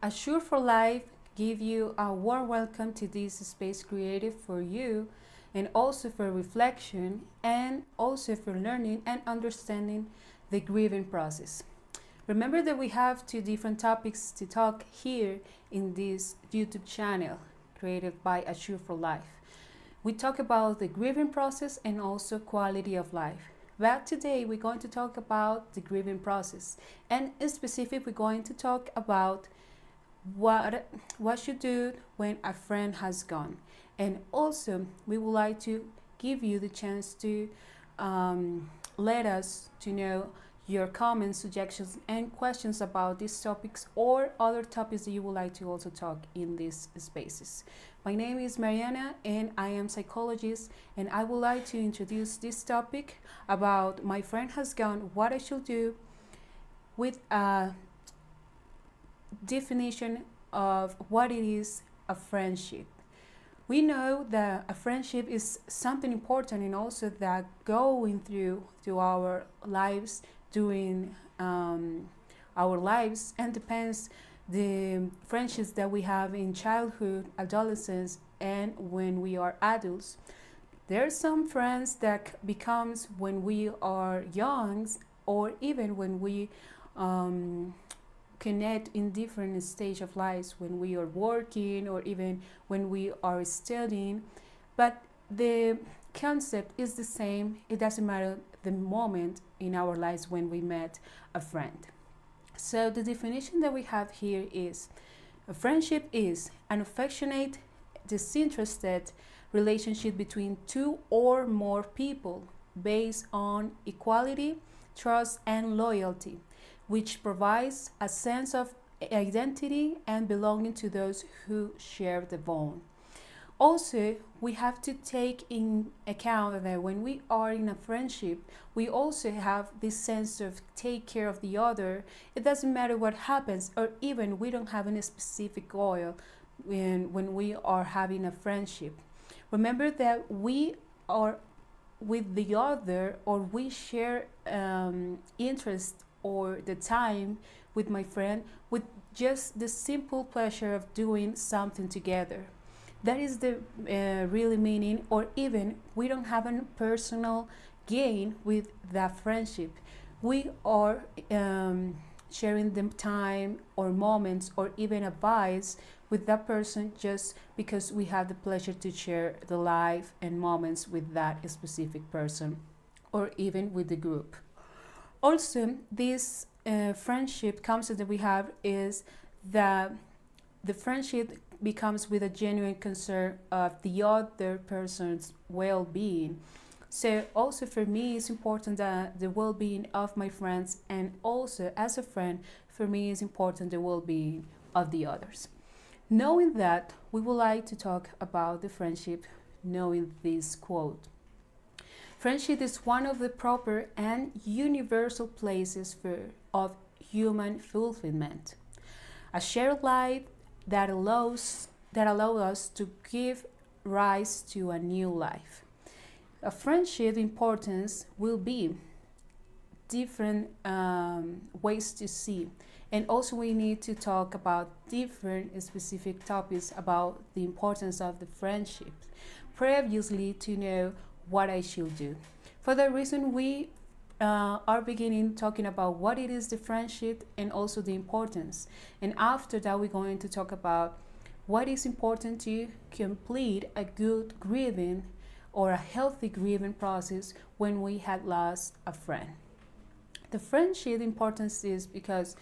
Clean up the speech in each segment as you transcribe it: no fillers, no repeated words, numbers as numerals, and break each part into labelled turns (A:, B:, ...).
A: Assure for Life give you a warm welcome to this space created for you and also for reflection and also for learning and understanding the grieving process. Remember that we have two different topics to talk here in this YouTube channel created by Assure for Life. We talk about the grieving process and also quality of life. But today we're going to talk about the grieving process, and in specific we're going to talk about what you do when a friend has gone. And also we would like to give you the chance to let us to know your comments, suggestions, and questions about these topics or other topics that you would like to also talk in these spaces. My name is Mariana and I am psychologist, and I would like to introduce this topic about my friend has gone, what I should do, with a definition of what it is a friendship. We know that a friendship is something important and also that going through our lives during our lives, and depends the friendships that we have in childhood, adolescence, and when we are adults. There are some friends that becomes when we are young, or even when we connect in different stage of lives, when we are working or even when we are studying. But the concept is the same. It doesn't matter the moment in our lives when we met a friend. So the definition that we have here is: a friendship is an affectionate, disinterested relationship between two or more people based on equality, trust, and loyalty, which provides a sense of identity and belonging to those who share the bond. Also, we have to take in account that when we are in a friendship, we also have this sense of take care of the other. It doesn't matter what happens, or even we don't have any specific goal when we are having a friendship. Remember that we are with the other, or we share interest or the time with my friend with just the simple pleasure of doing something together. That is the really meaning, or even we don't have a personal gain with that friendship. We are sharing the time or moments or even advice with that person just because we have the pleasure to share the life and moments with that specific person, or even with the group. Also, this friendship concept that we have is that the friendship becomes with a genuine concern of the other person's well-being. So also for me, it's important that the well-being of my friends, and also as a friend, for me, it's important the well-being of the others. Knowing that, we would like to talk about the friendship, knowing this quote: friendship is one of the proper and universal places of human fulfillment. A shared life that allows us to give rise to a new life. A friendship importance will be different ways to see, and also we need to talk about different specific topics about the importance of the friendship previously to know what I should do. For that reason, we are beginning talking about what it is the friendship and also the importance. And after that, we're going to talk about what is important to complete a good grieving or a healthy grieving process when we had lost a friend. The friendship importance is because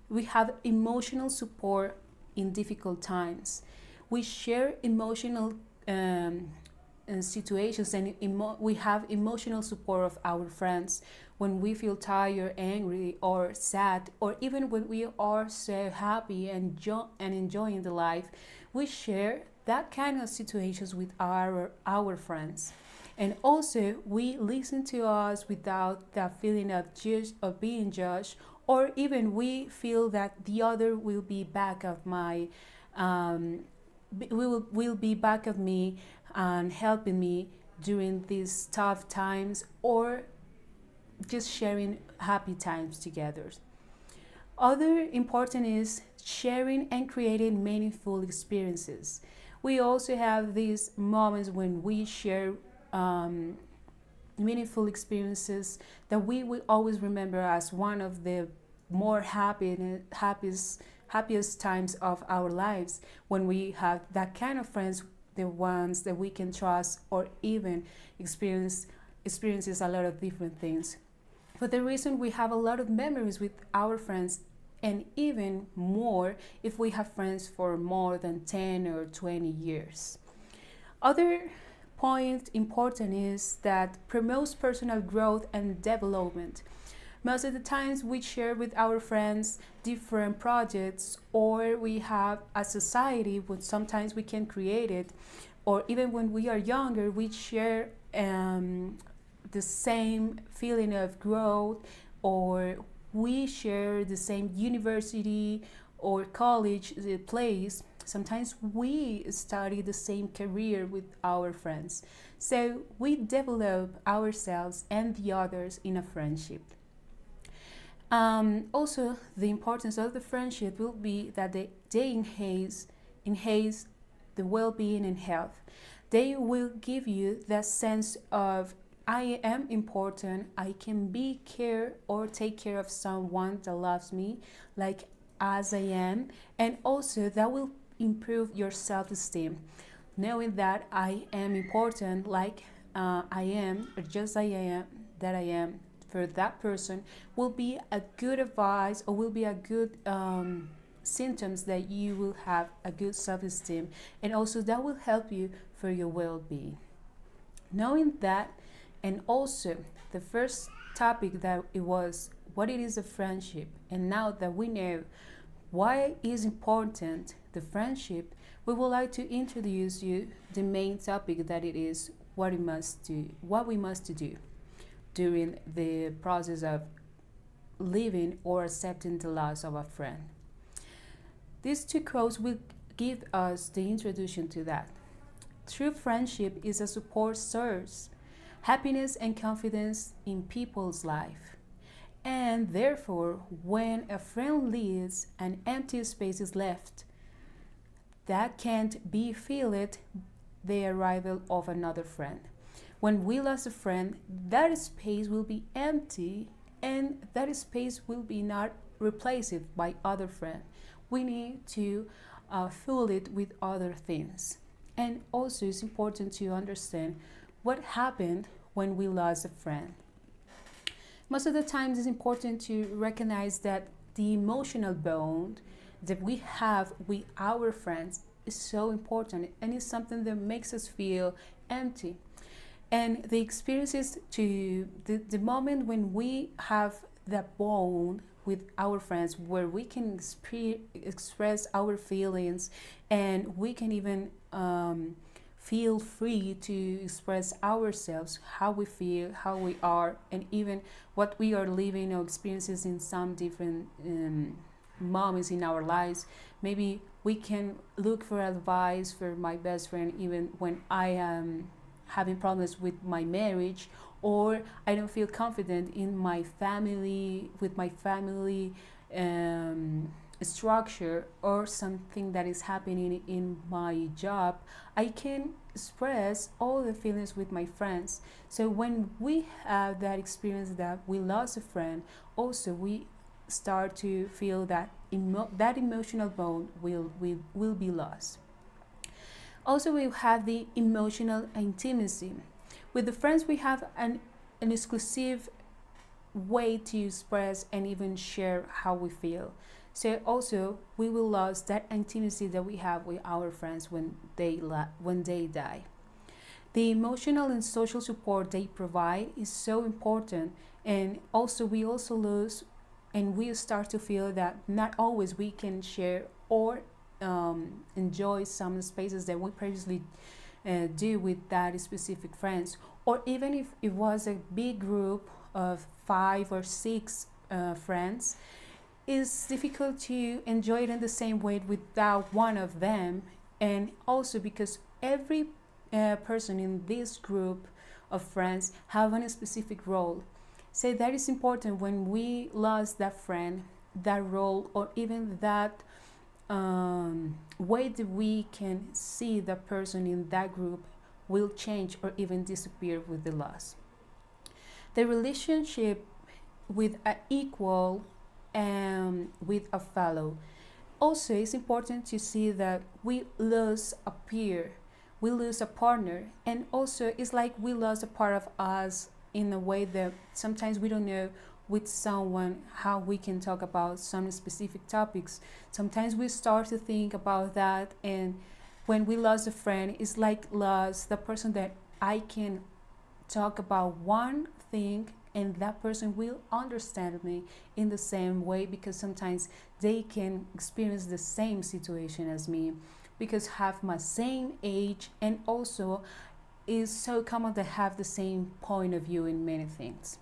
A: we have emotional support in difficult times. We share emotional situations, and we have emotional support of our friends when we feel tired, angry, or sad, or even when we are so happy and enjoying the life. We share that kind of situations with our friends. And also we listen to us without that feeling of being judged, or even we feel that the other will be back of my will be back of me and helping me during these tough times, or just sharing happy times together. Other important is sharing and creating meaningful experiences. We also have these moments when we share um, meaningful experiences that we will always remember as one of the more happiest times of our lives, when we have that kind of friends, the ones that we can trust, or even experiences a lot of different things. For the reason we have a lot of memories with our friends, and even more if we have friends for more than 10 or 20 years. Other point important is that promotes personal growth and development. Most of the times we share with our friends different projects, or we have a society which sometimes we can create it, or even when we are younger we share the same feeling of growth, or we share the same university or college place. Sometimes we study the same career with our friends. So we develop ourselves and the others in a friendship. Also, the importance of the friendship will be that they enhance the well-being and health. They will give you that sense of I am important. I can be care or take care of someone that loves me, like as I am, and also that will improve your self-esteem, knowing that I am important, like I am, or just I am, that I am for that person, will be a good advice, or will be a good symptoms that you will have a good self-esteem, and also that will help you for your well-being. Knowing that, and also the first topic that it was what it is a friendship, and now that we know why is important the friendship, we would like to introduce you the main topic that it is what we must do during the process of living or accepting the loss of a friend. These two quotes will give us the introduction to that. True friendship is a support source, happiness and confidence in people's life. And therefore, when a friend leaves, an empty space is left that can't be filled the arrival of another friend. When we lost a friend, that space will be empty, and that space will be not replaced by other friend. We need to fill it with other things. And also it's important to understand what happened when we lost a friend. Most of the times it's important to recognize that the emotional bond that we have with our friends is so important, and it's something that makes us feel empty. And the experiences to the moment when we have that bond with our friends, where we can express our feelings, and we can even feel free to express ourselves, how we feel, how we are, and even what we are living or experiences in some different moments in our lives. Maybe we can look for advice for my best friend even when I am having problems with my marriage, or I don't feel confident in my family, with my family structure, or something that is happening in my job. I can express all the feelings with my friends. So when we have that experience that we lost a friend, also we start to feel that that emotional bond will be lost. Also, we have the emotional intimacy. With the friends, we have an exclusive way to express and even share how we feel. So also, we will lose that intimacy that we have with our friends when they die. The emotional and social support they provide is so important, and also we also lose, and we start to feel that not always we can share or enjoy some spaces that we previously do with that specific friends, or even if it was a big group of 5 or 6 friends, it's difficult to enjoy it in the same way without one of them. And also because every person in this group of friends have a specific role. So that is important when we lost that friend. that role or even that way that we can see the person in that group will change or even disappear with the loss. The relationship with an equal and with a fellow. Also, it's important to see that we lose a peer, we lose a partner, and also it's like we lost a part of us in a way that sometimes we don't know with someone how we can talk about some specific topics. Sometimes we start to think about that, and when we lost a friend, it's like lost the person that I can talk about one thing and that person will understand me in the same way because sometimes they can experience the same situation as me because have my same age and also is so common to have the same point of view in many things.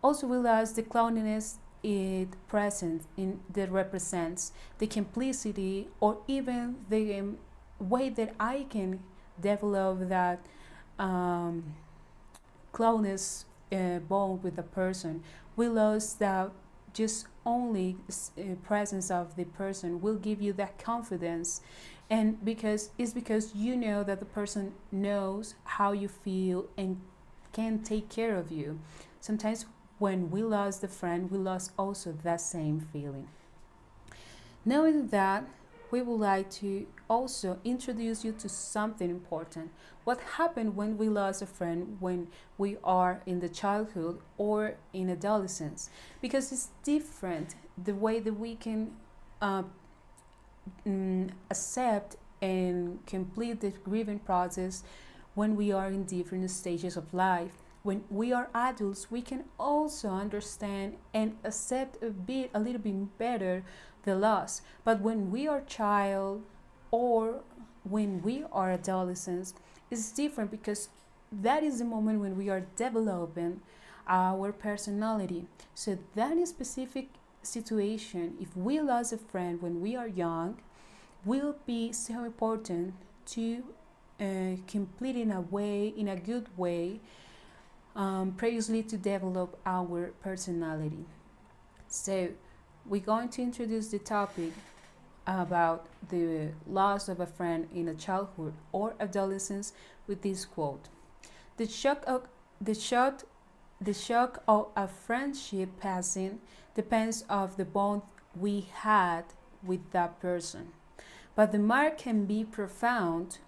A: Also realize the cloudiness it present in that represents the simplicity or even the way that I can develop that um, closeness bond with a person. We lost that just only presence of the person will give you that confidence, and because it's because you know that the person knows how you feel and can take care of you. Sometimes when we lost the friend, we lost also that same feeling. Knowing that, we would like to also introduce you to something important. What happened when we lost a friend when we are in the childhood or in adolescence? Because it's different the way that we can uh, accept and complete the grieving process when we are in different stages of life. When we are adults, we can also understand and accept a little bit better the loss. But when we are child or when we are adolescents, it's different because that is the moment when we are developing our personality. So that is specific situation, if we lost a friend when we are young, will be so important to complete in a good way, previously to develop our personality. So we're going to introduce the topic about the loss of a friend in a childhood or adolescence with this quote: "The shock of the shock the shock of a friendship passing depends of the bond we had with that person. But the mark can be profound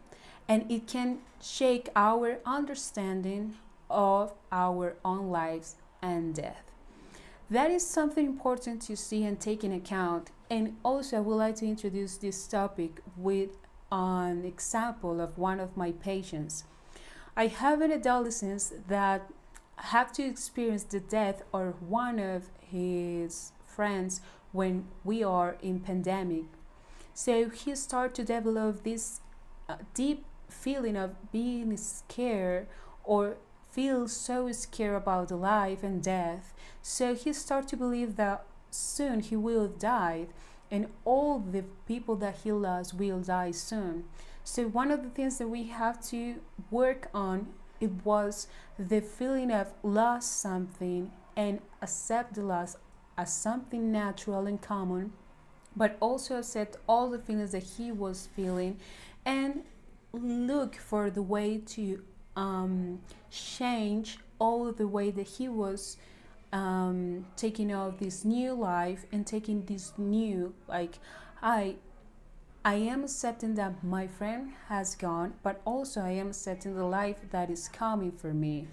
A: and it can shake our understanding of our own lives and death." That is something important to see and take in account. And also, I would like to introduce this topic with an example of one of my patients. I have an adolescent that have to experience the death of one of his friends when we are in pandemic. So he started to develop this deep feeling of being scared or feel so scared about life and death. So he started to believe that soon he will die and all the people that he loves will die soon. So one of the things that we have to work on it was the feeling of lost something and accept the loss as something natural and common, but also accept all the feelings that he was feeling and look for the way to change all the way that he was taking out this new life and taking this new like I I am accepting that my friend has gone, but also I am accepting the life that is coming for me.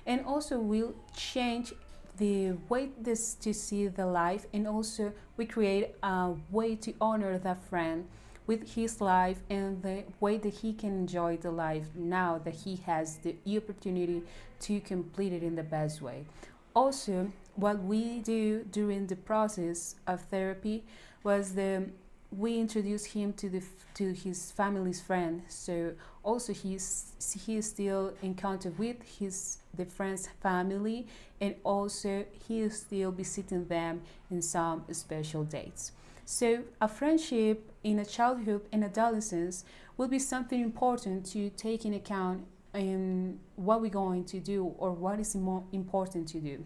A: And also will change the way this to see the life, and also we create a way to honor that friend with his life and the way that he can enjoy the life now that he has the opportunity to complete it in the best way. Also, what we do during the process of therapy was the we introduced him to his family's friend. So also he is still in contact with his the friend's family, and also he is still visiting them in some special dates. So a friendship in a childhood and adolescence will be something important to take in account in what we're going to do or what is more important to do.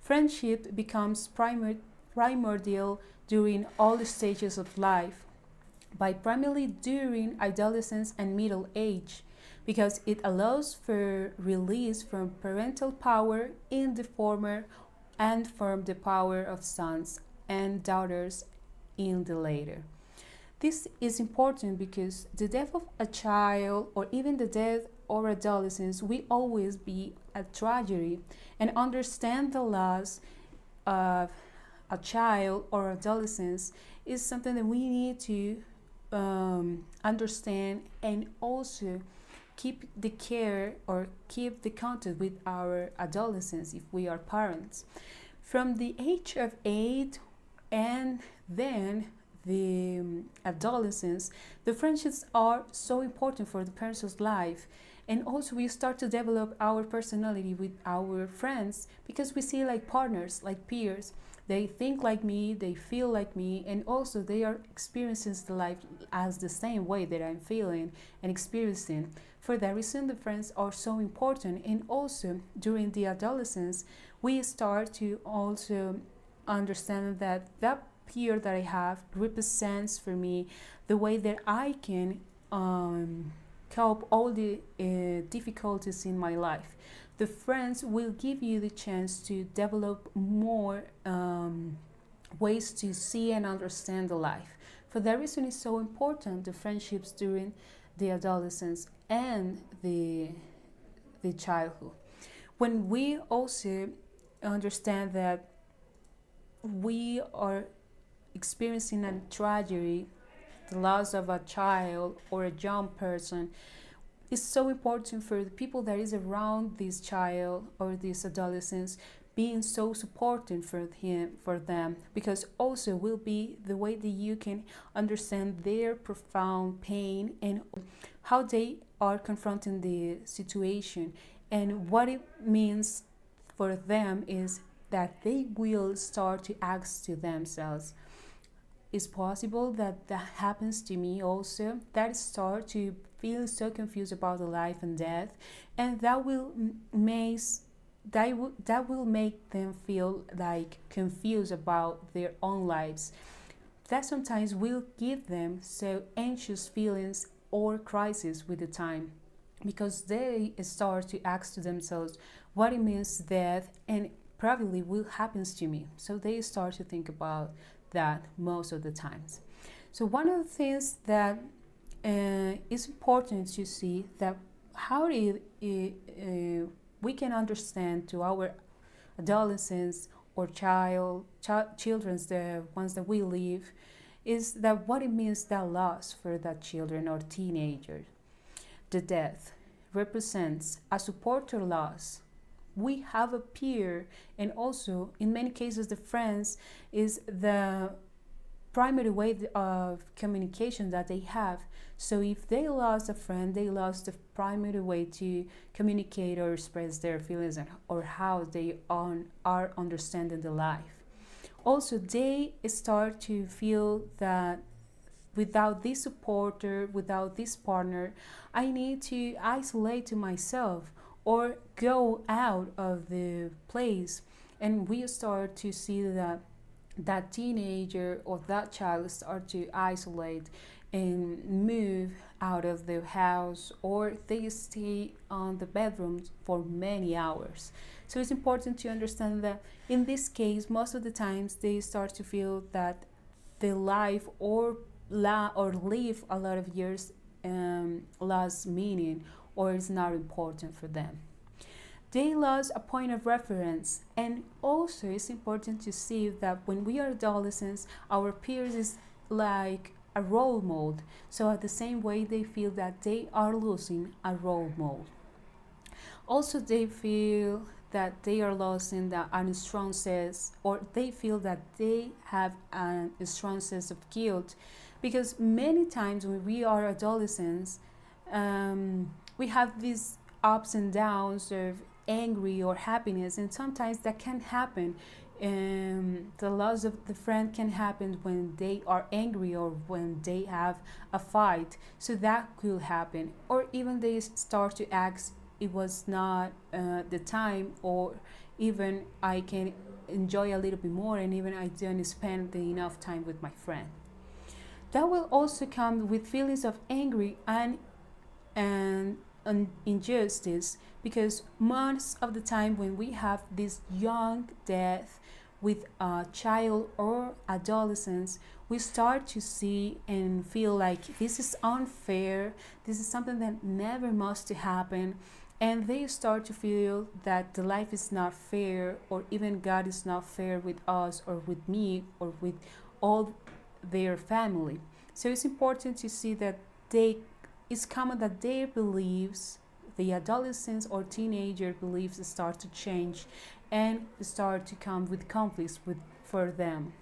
A: Friendship becomes primary primordial during all the stages of life, by primarily during adolescence and middle age, because it allows for release from parental power in the former and from the power of sons and daughters in the later. This is important because the death of a child or even the death or adolescence will always be a tragedy, and understand the loss of a child or adolescence is something that we need to understand, and also keep the care or keep the contact with our adolescents if we are parents. From the age of 8 and then the adolescence, the friendships are so important for the person's life. And also we start to develop our personality with our friends because we see like partners, like peers. They think like me, they feel like me, and also they are experiencing the life as the same way that I'm feeling and experiencing. For that reason, the friends are so important. And also during the adolescence, we start to also understand that that peer that I have represents for me the way that I can cope all the difficulties in my life. The friends will give you the chance to develop more ways to see and understand the life. For that reason, it's so important the friendships during the adolescence and the childhood. When we also understand that we are experiencing a tragedy, the loss of a child or a young person, it's so important for the people that is around this child or this adolescence being so supportive for them, because also will be the way that you can understand their profound pain and how they are confronting the situation. And what it means for them is that they will start to ask to themselves, it's possible that that happens to me also. That start to feel so confused about the life and death, and that will make them feel like confused about their own lives. That sometimes will give them so anxious feelings or crisis with the time, because they start to ask to themselves what it means death and probably will happens to me. So they start to think about that most of the times. So one of the things that is important to see that how we can understand to our adolescents or children's, the ones that we live, is that what it means that loss for that children or teenagers. The death represents a supporter loss. We have a peer, and also in many cases the friends is the primary way of communication that they have. So if they lost a friend, they lost the primary way to communicate or express their feelings or how they are understanding the life. Also, they start to feel that without this supporter, without this partner, I need to isolate to myself or go out of the place. And we start to see that that teenager or that child start to isolate and move out of the house, or they stay on the bedroom for many hours. So it's important to understand that in this case, most of the times they start to feel that the life or live a lot of years lost meaning or is not important for them. They lost a point of reference, and also it's important to see that when we are adolescents, our peers is like a role model. So at the same way, they feel that they are losing a role model. Also, they feel that they are losing a strong sense, or they feel that they have a strong sense of guilt, because many times when we are adolescents, we have these ups and downs of angry or happiness, and sometimes that can happen. The loss of the friend can happen when they are angry or when they have a fight, so that could happen. Or even they start to ask, it was not the time, or even I can enjoy a little bit more, and even I don't spend enough time with my friend. That will also come with feelings of angry and injustice, because most of the time when we have this young death with a child or adolescents, we start to see and feel like this is unfair, this is something that never must to happen, and they start to feel that the life is not fair, or even God is not fair with us or with me or with all their family. So it's important to see that they it's common that their beliefs, the adolescents or teenager beliefs, start to change and start to come with conflicts with for them.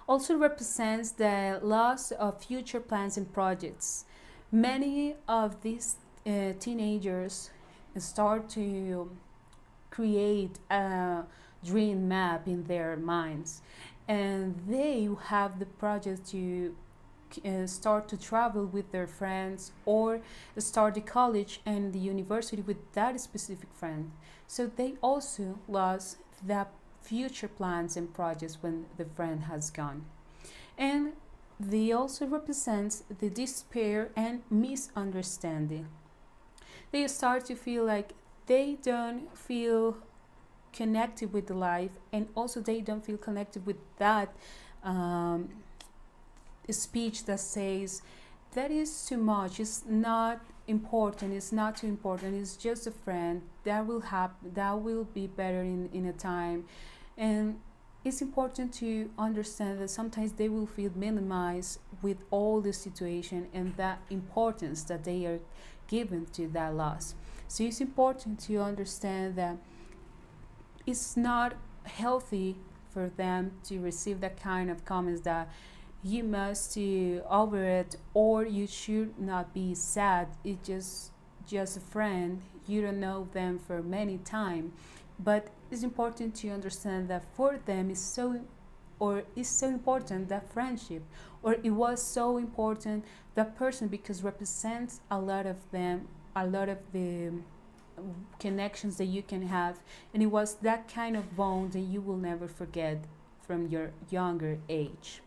A: Also represents the loss of future plans and projects. Many of these teenagers start to create a dream map in their minds, and they have the project to start to travel with their friends, or start the college and the university with that specific friend. So they also lost that future plans and projects when the friend has gone. And they also represents the despair and misunderstanding. They start to feel like they don't feel connected with the life, and also they don't feel connected with that um, speech that says that is too much, it's not important, it's not too important, it's just a friend, that will happen, that will be better in a time. And it's important to understand that sometimes they will feel minimized with all the situation and that importance that they are given to that loss. So it's important to understand that it's not healthy for them to receive that kind of comments that you must over it, or you should not be sad, it's just a friend, you don't know them for many time. But it's important to understand that for them it's so important that friendship, or it was so important that person, because represents a lot of them, a lot of the connections that you can have, and it was that kind of bond that you will never forget from your younger age.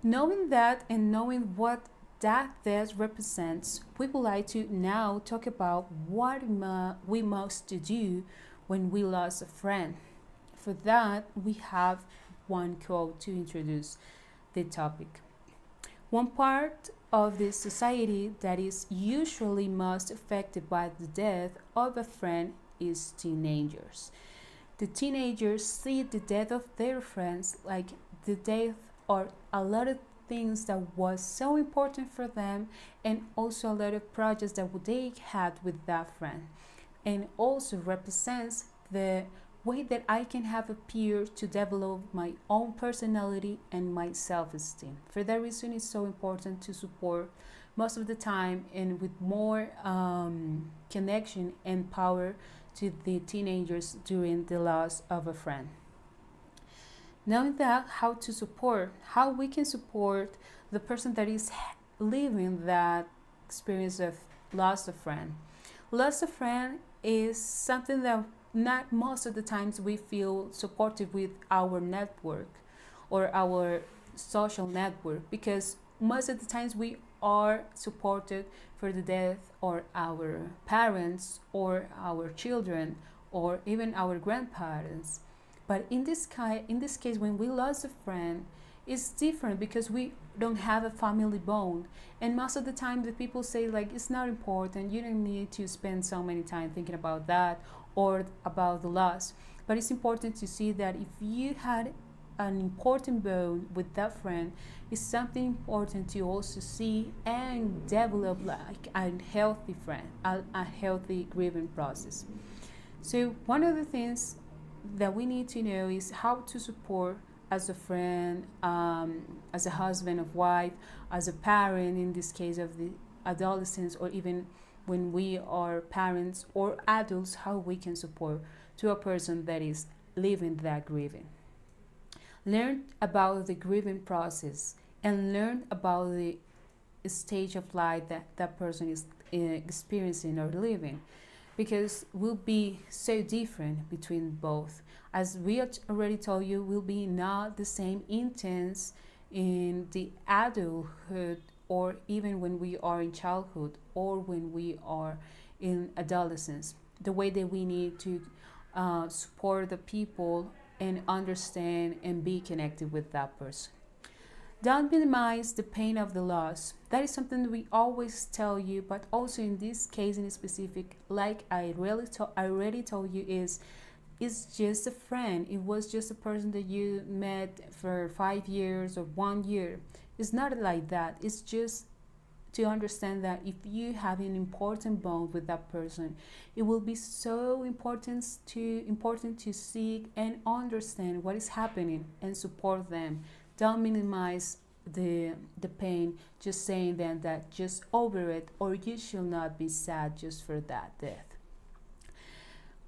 A: Knowing that and knowing what that death represents, we would like to now talk about what we must do when we lost a friend. For that, we have one quote to introduce the topic. One part of the society that is usually most affected by the death of a friend is teenagers. The teenagers see the death of their friends like the death or a lot of things that was so important for them, and also a lot of projects that they had with that friend, and also represents the way that I can have a peer to develop my own personality and my self-esteem. For that reason, it's so important to support most of the time and with more connection and power to the teenagers during the loss of a friend. Knowing that, how we can support the person that is living that experience of loss of friend. Loss of friend is something that not most of the times we feel supportive with our network or our social network, because most of the times we are supported for the death or our parents or our children or even our grandparents. But in this case, when we lost a friend, it's different because we don't have a family bond. And most of the time, the people say like it's not important. You don't need to spend so many time thinking about that or about the loss. But it's important to see that if you had an important bond with that friend, it's something important to also see and develop like a healthy friend, a healthy grieving process. So one of the things that we need to know is how to support as a friend, as a husband of wife, as a parent in this case of the adolescents, or even when we are parents or adults, how we can support to a person that is living that grieving. Learn about the grieving process and learn about the stage of life that that person is experiencing or living. because will be so different between both. As we already told you, will be not the same intense in the adulthood, or even when we are in childhood, or when we are in adolescence. The way that we need to support the people and understand and be connected with that person. Don't minimize the pain of the loss. That is something we always tell you, but also in this case in specific, like I already told you, is it's just a friend. It was just a person that you met for 5 years or 1 year. It's not like that. It's just to understand that if you have an important bond with that person, it will be so important to seek and understand what is happening and support them. Don't minimize the pain, just saying then that just over it, or you should not be sad just for that death.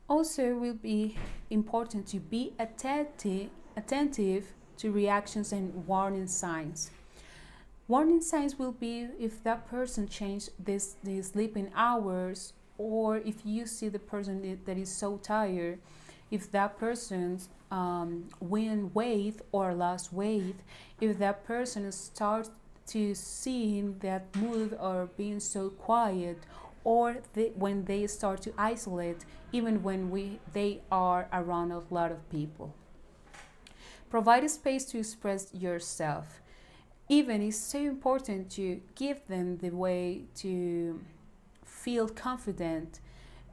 A: Also, it will be important to be attentive to reactions and warning signs. Warning signs will be if that person changed the sleeping hours, or if you see the person that is so tired, if that person win weight or lost weight, if that person starts to seeing that mood or being so quiet, or when they start to isolate, even when they are around a lot of people. Provide a space to express yourself. Even it's so important to give them the way to feel confident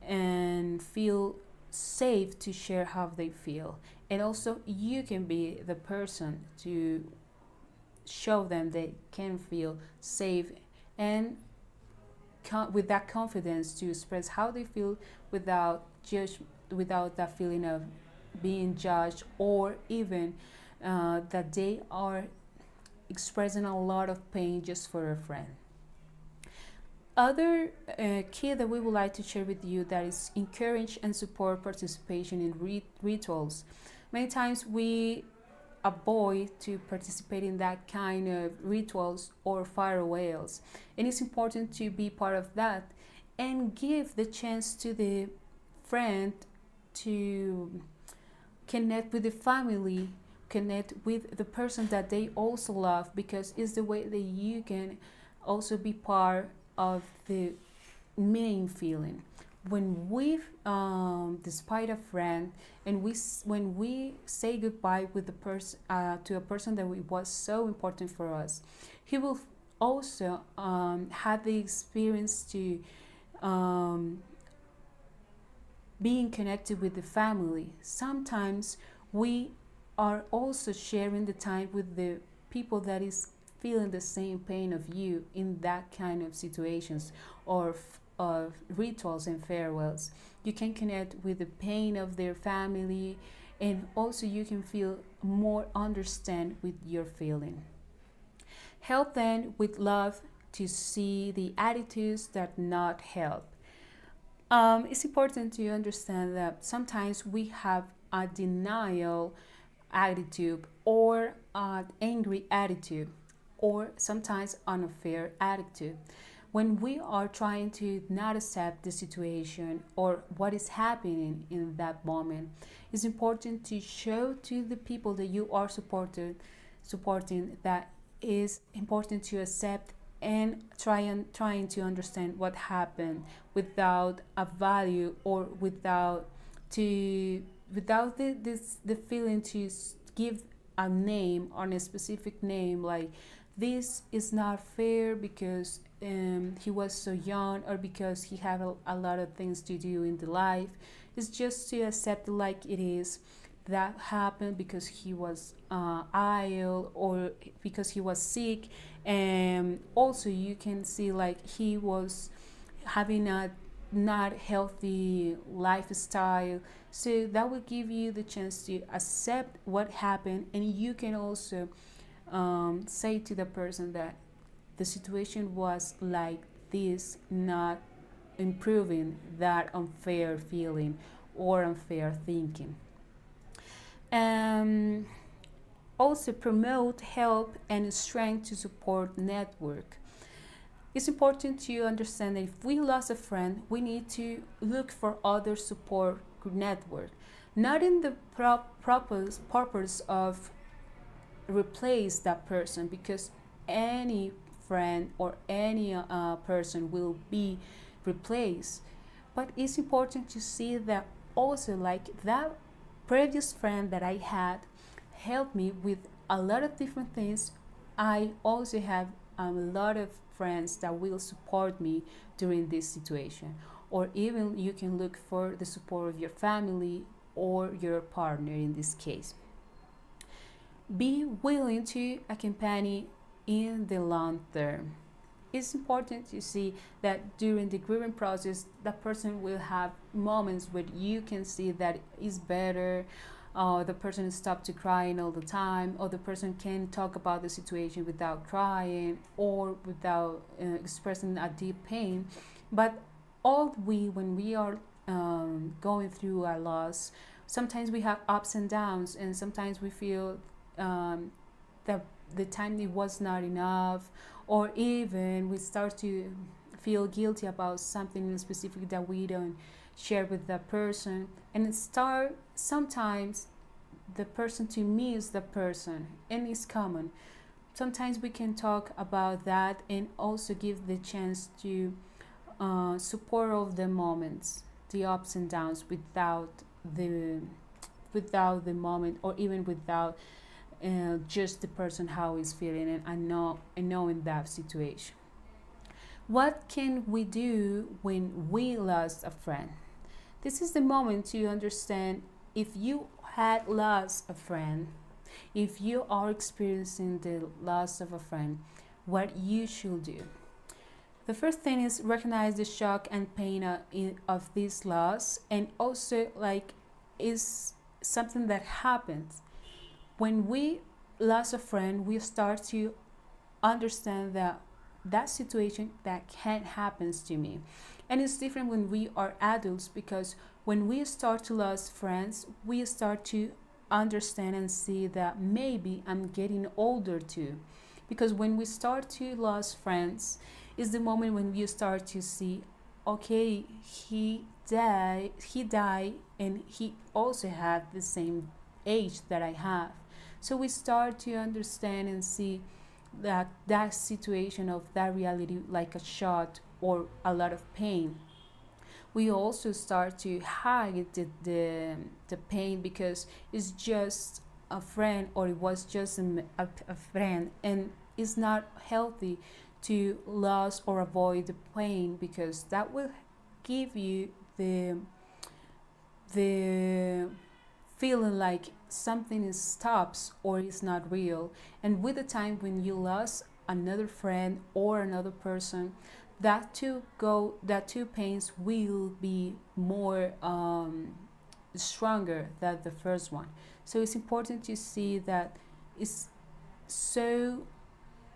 A: and feel safe to share how they feel. And also, you can be the person to show them they can feel safe and with that confidence to express how they feel without that feeling of being judged, or even that they are expressing a lot of pain just for a friend. Other key that we would like to share with you, that is encourage and support participation in rituals. Many times we avoid to participate in that kind of rituals or farewells, and it's important to be part of that and give the chance to the friend to connect with the family, connect with the person that they also love, because it's the way that you can also be part of the main feeling. When we despite a friend, and when we say goodbye with the person to a person that was so important for us, he will also have the experience to being connected with the family. Sometimes we are also sharing the time with the people that is feeling the same pain of you in that kind of situations, or of rituals and farewells. You can connect with the pain of their family, and also you can feel more understand with your feeling. Help them with love to see the attitudes that not help. It's important to understand that sometimes we have a denial attitude, or an angry attitude, or sometimes unfair attitude. When we are trying to not accept the situation or what is happening in that moment, it's important to show to the people that you are supporting that is important to accept, and trying to understand what happened without a value, or without the feeling to give a name, on a specific name, like this is not fair because he was so young, or because he had a lot of things to do in the life. It's just to accept it like it is. That happened because he was ill, or because he was sick, and also you can see like he was having a not healthy lifestyle. So that will give you the chance to accept what happened, and you can also say to the person that the situation was like this, not improving that unfair feeling or unfair thinking. Um, Also promote help and strength to support network. It's important to understand that if we lost a friend, we need to look for other support network, not in the purpose of replace that person, because any friend or any person will be replaced. But it's important to see that also, like that previous friend that I had helped me with a lot of different things. I also have a lot of friends that will support me during this situation. Or even you can look for the support of your family or your partner in this case. Be willing to accompany in the long term. It's important to see that during the grieving process, that person will have moments where you can see that it's better. The person stopped to crying all the time, or the person can talk about the situation without crying or without expressing a deep pain. But all we, when we are going through a loss, sometimes we have ups and downs, and sometimes we feel that the time it was not enough, or even we start to feel guilty about something specific that we don't share with that person, and it start sometimes the person to miss the person, and it's common. Sometimes we can talk about that and also give the chance to support all the moments, the ups and downs, the without the moment, or even without just the person how is feeling, and I know in that situation. What can we do when we lost a friend? This is the moment to understand if you had lost a friend, if you are experiencing the loss of a friend, what you should do. The first thing is recognize the shock and pain of this loss, and also like is something that happens when we lost a friend. We start to understand that that situation that can happens to me, and it's different when we are adults, because when we start to lose friends, we start to understand and see that maybe I'm getting older too, because when we start to lose friends is the moment when you start to see, okay, he died and he also had the same age that I have. So we start to understand and see that situation of that reality like a shot or a lot of pain. We also start to hide the pain because it's just a friend, or it was just a friend, and it's not healthy to lose or avoid the pain, because that will give you the feeling like something is stops or is not real. And with the time when you lost another friend or another person, that two pains will be more stronger than the first one. So it's important to see that it's so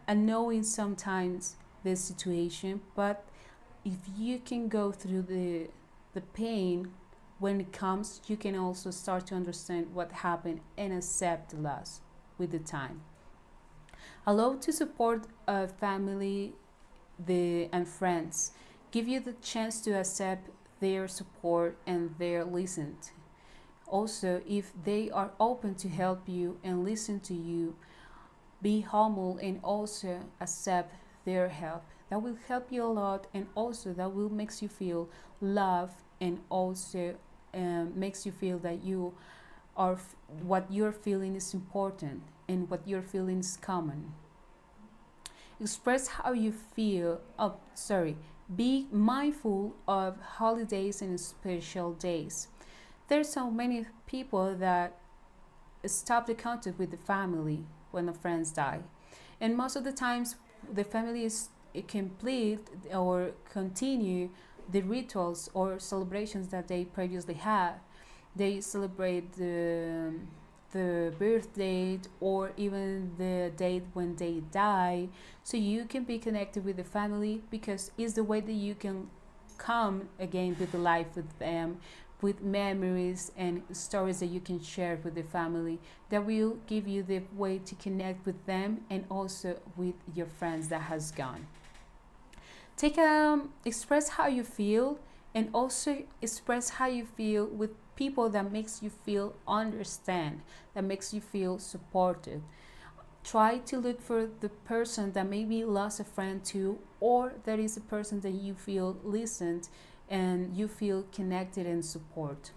A: annoying sometimes the situation, but if you can go through the pain when it comes, you can also start to understand what happened and accept the loss with the time. Allow to support a family and friends. Give you the chance to accept their support and their listen. Also, if they are open to help you and listen to you, be humble and also accept their help. That will help you a lot, and also that will makes you feel loved, and also makes you feel that you are what you're feeling is important, and what you're feeling is common. Express how you feel. Oh, sorry. Be mindful of holidays and special days. There's so many people that stop the contact with the family when the friends die, and most of the times the family is complete or continue the rituals or celebrations that they previously had. They celebrate the birth date or even the date when they die, so you can be connected with the family, because it's the way that you can come again with the life with them, with memories and stories that you can share with the family, that will give you the way to connect with them and also with your friends that has gone. express how you feel, and also express how you feel with people that makes you feel understand, that makes you feel supported. Try to look for the person that maybe lost a friend too, or that is a person that you feel listened and you feel connected and support.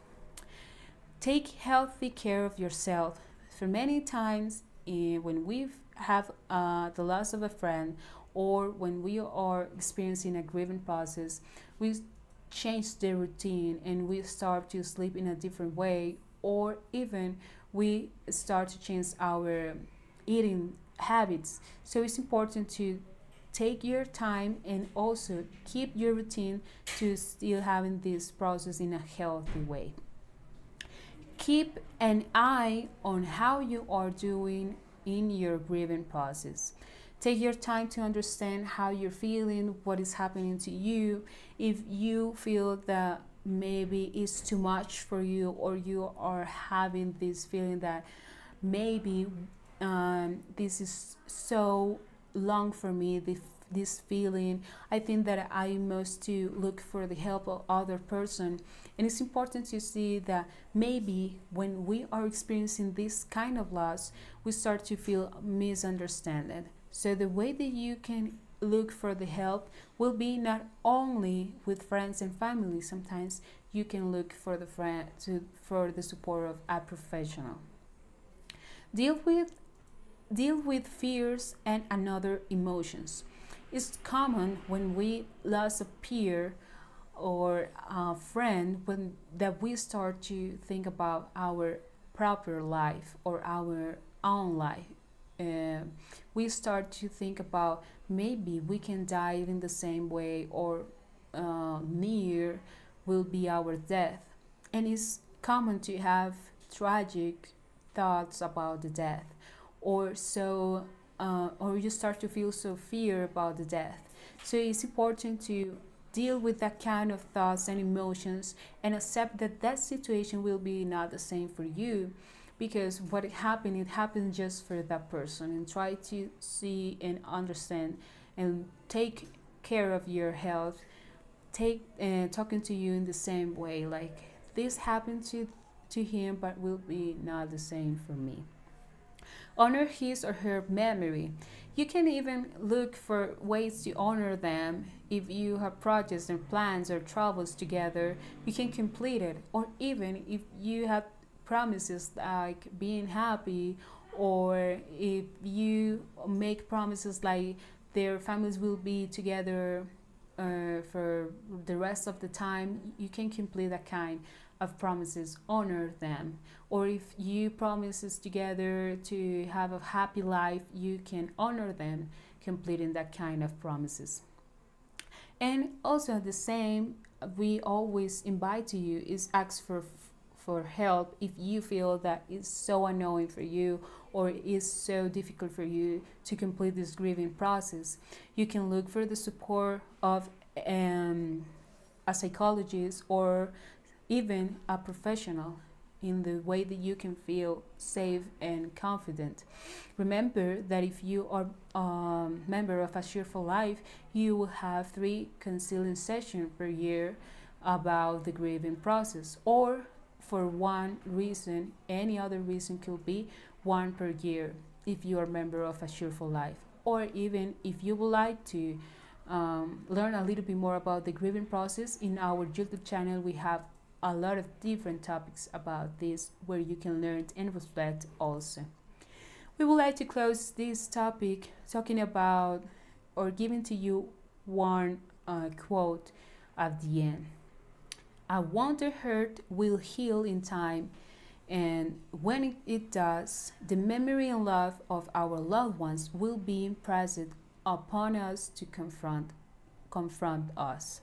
A: Take healthy care of yourself. For many times, when we have the loss of a friend, or when we are experiencing a grieving process, we change the routine and we start to sleep in a different way, or even we start to change our eating habits. So it's important to take your time and also keep your routine to still having this process in a healthy way. Keep an eye on how you are doing in your grieving process. Take your time to understand how you're feeling, what is happening to you. If you feel that maybe it's too much for you, or you are having this feeling that maybe this is so long for me, this feeling, I think that I must to look for the help of other person. And it's important to see that maybe when we are experiencing this kind of loss, we start to feel misunderstood. So the way that you can look for the help will be not only with friends and family. Sometimes you can look for for the support of a professional. Deal with deal with fears and another emotions. It's common when we lose a peer or a friend when that we start to think about our proper life or our own life. Uh, we start to think about maybe we can die in the same way, or near will be our death. And it's common to have tragic thoughts about the death, or you start to feel so fear about the death. So it's important to deal with that kind of thoughts and emotions and accept that that situation will be not the same for you, because what it happened just for that person. And try to see and understand and take care of your health. Take talking to you in the same way, like this happened to him but will be not the same for me. Honor his or her memory. You can even look for ways to honor them. If you have projects and plans or travels together, you can complete it. Or even if you have promises like being happy, or if you make promises like their families will be together for the rest of the time, you can complete that kind of promises, honor them. Or if you promises together to have a happy life, you can honor them completing that kind of promises. And also the same, we always invite to you is ask for help if you feel that it's so annoying for you, or is so difficult for you to complete this grieving process. You can look for the support of a psychologist, or even a professional, in the way that you can feel safe and confident. Remember that if you are a member of A Cheerful Life, you will have 3 counseling sessions per year about the grieving process, or for one reason, any other reason could be 1 per year if you are a member of A Cheerful Life. Or even if you would like to learn a little bit more about the grieving process, in our YouTube channel we have a lot of different topics about this where you can learn and reflect also. We would like to close this topic talking about, or giving to you one quote at the end. A wonder hurt will heal in time, and when it does, the memory and love of our loved ones will be impressed upon us to confront us.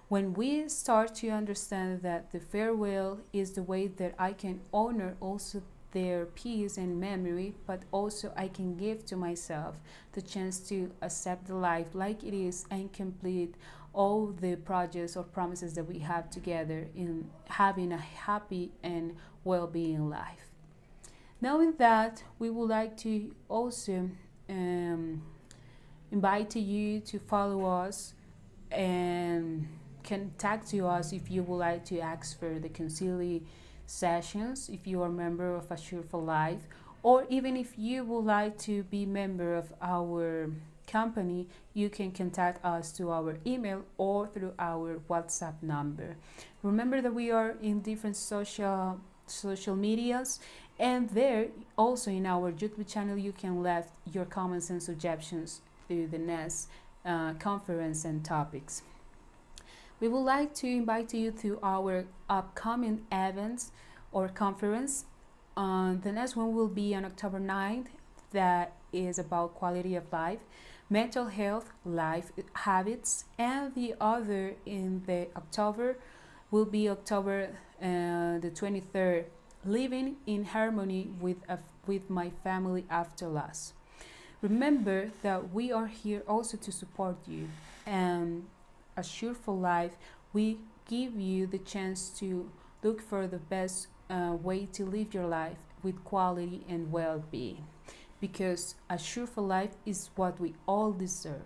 A: When we start to understand that the farewell is the way that I can honor also their peace and memory, but also I can give to myself the chance to accept the life like it is and complete all the projects or promises that we have together in having a happy and well-being life. Knowing that, we would like to also invite you to follow us and contact to us if you would like to ask for the counseling sessions, if you are a member of Assure for Life, or even if you would like to be member of our company, you can contact us to our email or through our WhatsApp number. Remember that we are in different social medias, and there also in our YouTube channel you can leave your comments and suggestions to the next conference and topics. We would like to invite you to our upcoming events or conference. The next one will be on October 9th, that is about quality of life, mental health, life habits, and the other in the October will be October the 23rd, living in harmony with my family after loss. Remember that we are here also to support you, and Assure for Life, we give you the chance to look for the best way to live your life with quality and well being. Because Assure for Life is what we all deserve.